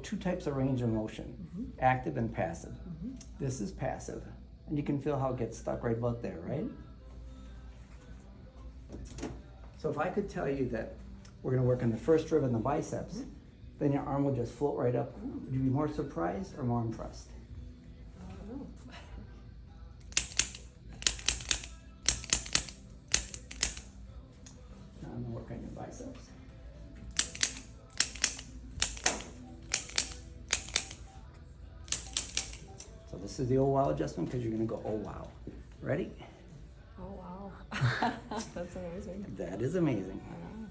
two types of range of motion, active and passive. This is passive, and you can feel how it gets stuck right about there, right? So if I could tell you that we're gonna work on the first rib and the biceps, then your arm will just float right up. Would you be more surprised or more impressed? I don't know. Now I'm gonna work on your biceps. So this is the oh wow adjustment because you're gonna go oh wow. Ready? Oh wow. That's amazing. That is amazing. I know.